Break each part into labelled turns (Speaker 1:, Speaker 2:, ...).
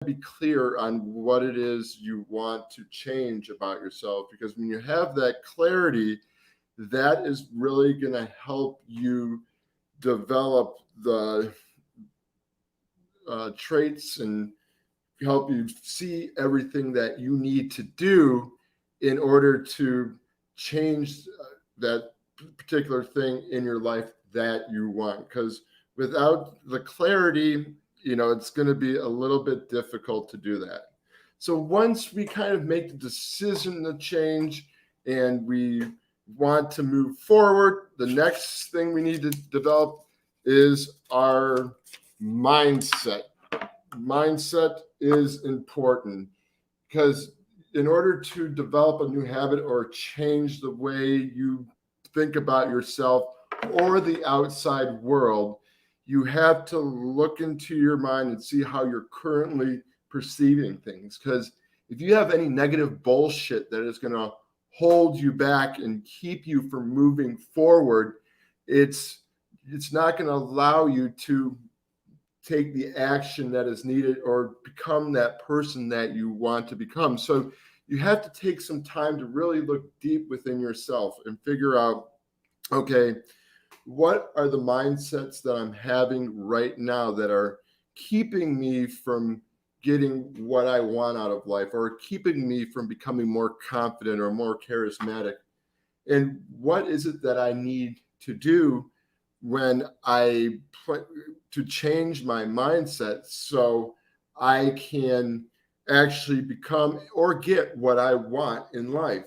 Speaker 1: be clear on what it is you want to change about yourself, because when you have that clarity, that is really going to help you develop the traits and help you see everything that you need to do in order to change that particular thing in your life that you want. Because without the clarity, it's going to be a little bit difficult to do that. So once we kind of make the decision to change and we want to move forward, the next thing we need to develop is our mindset. Mindset is important because in order to develop a new habit or change the way you think about yourself or the outside world, you have to look into your mind and see how you're currently perceiving things. Because if you have any negative bullshit that is going to hold you back and keep you from moving forward, it's not going to allow you to take the action that is needed or become that person that you want to become. So you have to take some time to really look deep within yourself and figure out, okay, what are the mindsets that I'm having right now that are keeping me from getting what I want out of life, or keeping me from becoming more confident or more charismatic? And what is it that I need to do when to change my mindset so I can actually become or get what I want in life?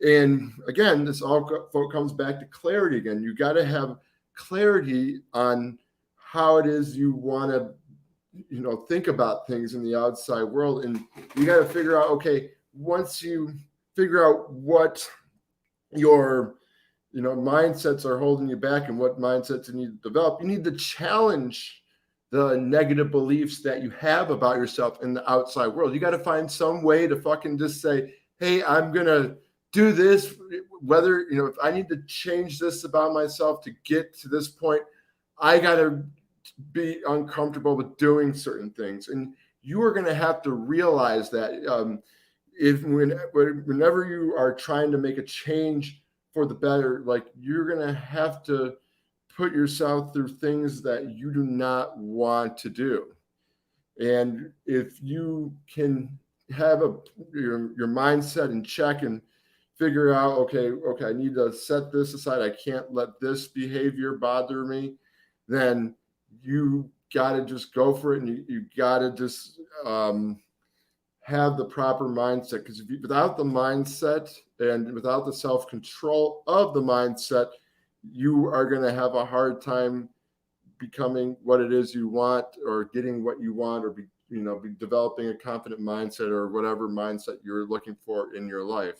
Speaker 1: And again, this all comes back to clarity again. You got to have clarity on how it is you want to, think about things in the outside world. And you got to figure out, okay, once you figure out what your mindsets are holding you back and what mindsets you need to develop, you need to challenge the negative beliefs that you have about yourself in the outside world. You got to find some way to fucking just say, hey, I'm going to do this, whether, if I need to change this about myself to get to this point, I got to be uncomfortable with doing certain things. And you are going to have to realize that whenever you are trying to make a change for the better, like, you're going to have to put yourself through things that you do not want to do. And if you can have your mindset in check and figure out, okay, I need to set this aside, I can't let this behavior bother me, then you got to just go for it. And you got to just have the proper mindset, because without the mindset and without the self-control of the mindset, you are going to have a hard time becoming what it is you want, or getting what you want, or be developing a confident mindset, or whatever mindset you're looking for in your life.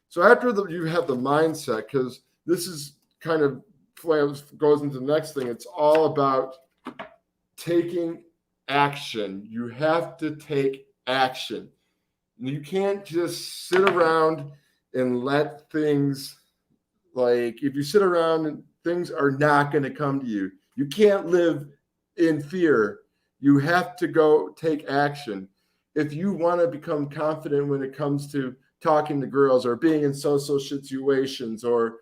Speaker 1: So after you have the mindset, because this is kind of goes into the next thing, it's all about taking action. You have to take action. You can't just sit around and let things, like, if you sit around and things are not going to come to you. You can't live in fear. You have to go take action. If you want to become confident when it comes to talking to girls, or being in social situations, or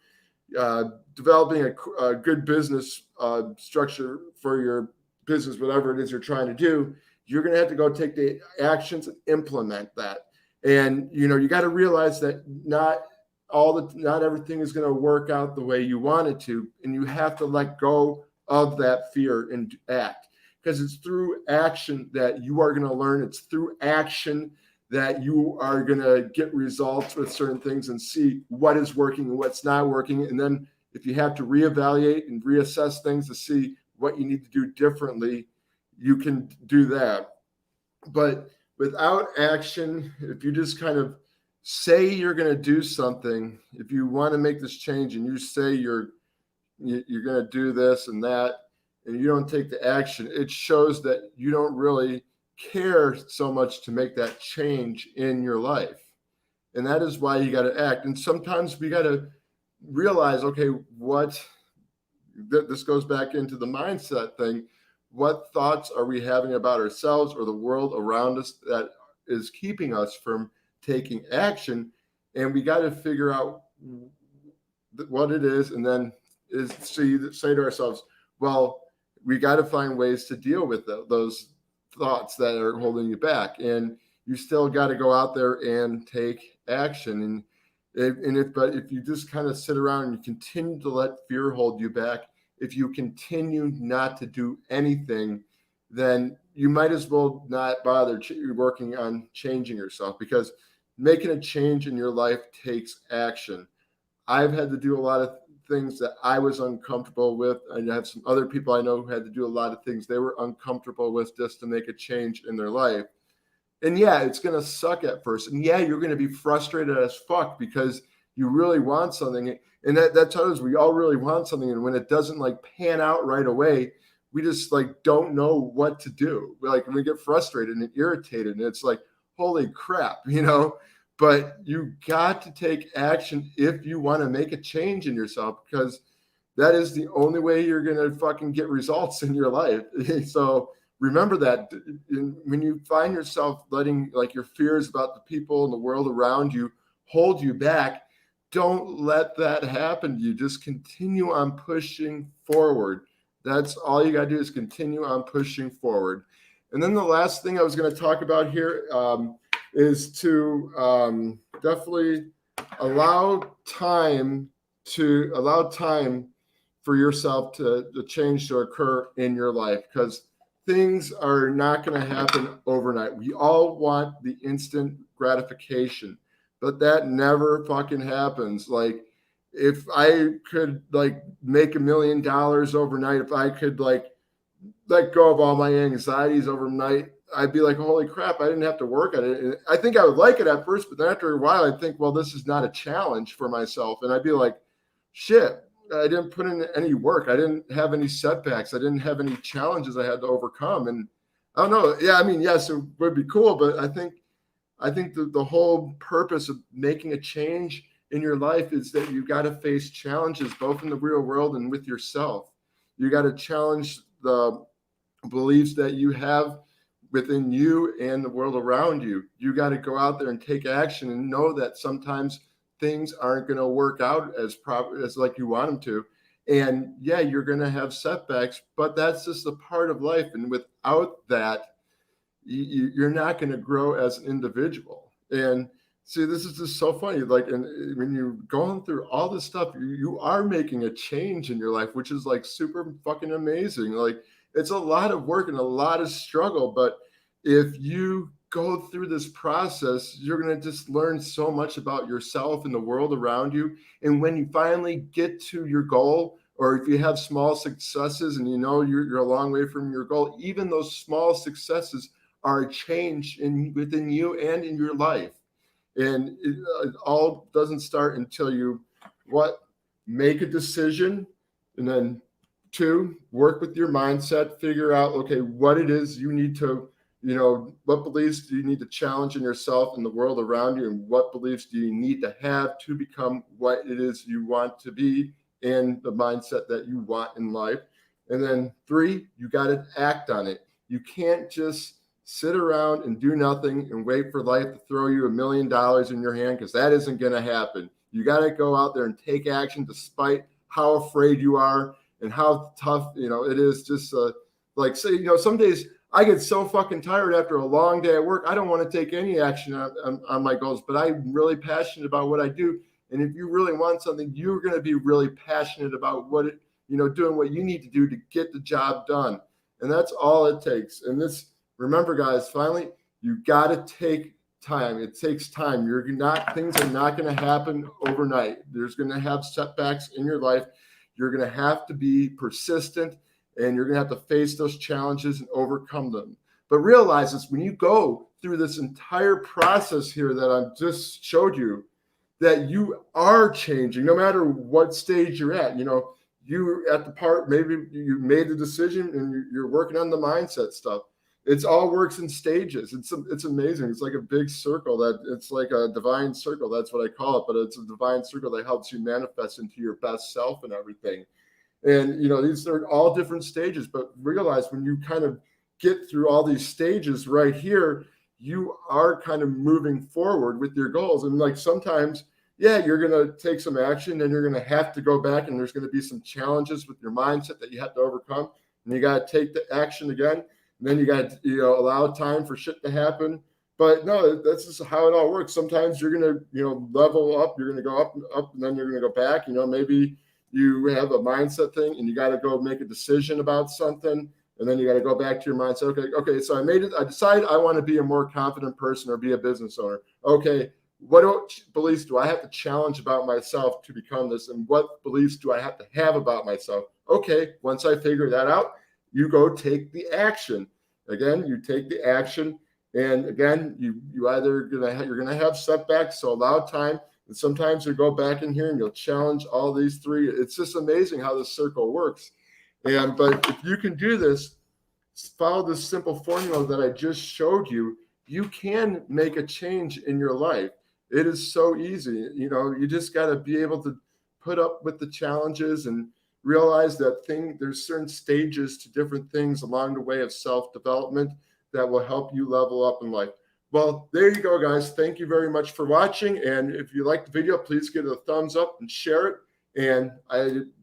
Speaker 1: developing a good business structure for your business, whatever it is you're trying to do, you're going to have to go take the actions and implement that. And, you got to realize that not everything is going to work out the way you want it to. And you have to let go of that fear and act, because it's through action that you are going to learn. It's through action that you are going to get results with certain things and see what is working and what's not working. And then if you have to reevaluate and reassess things to see what you need to do differently, you can do that. But without action, if you just kind of say you're going to do something, if you want to make this change and you say you're going to do this and that, and you don't take the action, it shows that you don't really care so much to make that change in your life. And that is why you got to act. And sometimes we got to realize, okay, this goes back into the mindset thing. what thoughts are we having about ourselves or the world around us that is keeping us from taking action? And we got to figure out what it is, and then say to ourselves, well, we got to find ways to deal with those thoughts that are holding you back, and you still got to go out there and take action. But if you just kind of sit around and you continue to let fear hold you back, if you continue not to do anything, then you might as well not bother working on changing yourself, because making a change in your life takes action. I've had to do a lot of things that I was uncomfortable with. And I have some other people I know who had to do a lot of things they were uncomfortable with just to make a change in their life. And yeah, it's going to suck at first. And yeah, you're going to be frustrated as fuck because you really want something. And that's how it is. We all really want something. And when it doesn't like pan out right away, we just like don't know what to do. We get frustrated and irritated. And it's like, holy crap, but you got to take action if you want to make a change in yourself, because that is the only way you're going to fucking get results in your life. So remember that when you find yourself letting like your fears about the people and the world around you hold you back, don't let that happen to you. Just continue on pushing forward. That's all you got to do, is continue on pushing forward. And then the last thing I was going to talk about here is to definitely allow time for yourself to change to occur in your life, because things are not going to happen overnight. We all want the instant gratification, but that never fucking happens. Like, if I could like make $1 million overnight, if I could like let go of all my anxieties overnight, I'd be like, holy crap, I didn't have to work at it. And I think I would like it at first, but then after a while, I'd think, well, this is not a challenge for myself. And I'd be like, shit, I didn't put in any work. I didn't have any setbacks. I didn't have any challenges I had to overcome. And I don't know. Yeah, I mean, yes, it would be cool, but I think the whole purpose of making a change in your life is that you got to face challenges both in the real world and with yourself. You got to challenge the beliefs that you have within you and the world around you. You got to go out there and take action and know that sometimes things aren't going to work out as like you want them to. And yeah, you're going to have setbacks, but that's just a part of life. And without that, you're not going to grow as an individual. And see, this is just so funny. Like, and when you're going through all this stuff, you are making a change in your life, which is like super fucking amazing. Like, it's a lot of work and a lot of struggle, but if you go through this process, you're going to just learn so much about yourself and the world around you. And when you finally get to your goal, or if you have small successes and you're a long way from your goal, even those small successes are a change within you and in your life. And it all doesn't start until you make a decision, and then 2, work with your mindset, figure out, okay, what it is you need to, what beliefs do you need to challenge in yourself and the world around you, and what beliefs do you need to have to become what it is you want to be and the mindset that you want in life. And then 3, you got to act on it. You can't just sit around and do nothing and wait for life to throw you $1 million in your hand, because that isn't going to happen. You got to go out there and take action despite how afraid you are and how tough, it is. Just like, say, some days I get so fucking tired after a long day at work. I don't want to take any action on my goals, but I'm really passionate about what I do. And if you really want something, you're going to be really passionate about doing what you need to do to get the job done. And that's all it takes. And remember, guys, finally, you got to take time. It takes time. Things are not going to happen overnight. There's going to have setbacks in your life. You're going to have to be persistent, and you're going to have to face those challenges and overcome them. But realize this, when you go through this entire process here that I've just showed you, that you are changing no matter what stage you're at. You at the part, maybe you made the decision and you're working on the mindset stuff. It's all works in stages. It's amazing. It's like a big circle it's like a divine circle. That's what I call it. But it's a divine circle that helps you manifest into your best self and everything. And, these are all different stages, but realize when you kind of get through all these stages right here, you are kind of moving forward with your goals. And like sometimes, yeah, you're going to take some action and you're going to have to go back and there's going to be some challenges with your mindset that you have to overcome. And you got to take the action again. And then you got to, allow time for shit to happen. But no, that's just how it all works. Sometimes you're going to, level up, you're going to go up and up, and then you're going to go back. Maybe you have a mindset thing and you got to go make a decision about something. And then you got to go back to your mindset. Okay. So I decided I want to be a more confident person or be a business owner. Okay. What beliefs do I have to challenge about myself to become this? And what beliefs do I have to have about myself? Okay. Once I figure that out, you go take the action. Again, you take the action. And again, you either you're gonna have setbacks, so allow time. And sometimes you go back in here and you'll challenge all these three. It's just amazing how this circle works. But if you can do this, follow this simple formula that I just showed you, you can make a change in your life. It is so easy. You just got to be able to put up with the challenges and realize that there's certain stages to different things along the way of self-development that will help you level up in life. Well, there you go, guys. Thank you very much for watching. And if you like the video, please give it a thumbs up and share it. And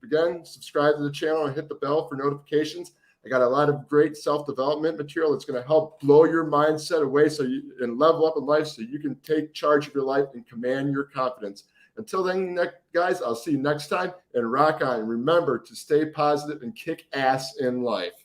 Speaker 1: again, subscribe to the channel and hit the bell for notifications. I got a lot of great self-development material that's going to help blow your mindset away and level up in life so you can take charge of your life and command your confidence. Until then, guys, I'll see you next time and rock on. And remember to stay positive and kick ass in life.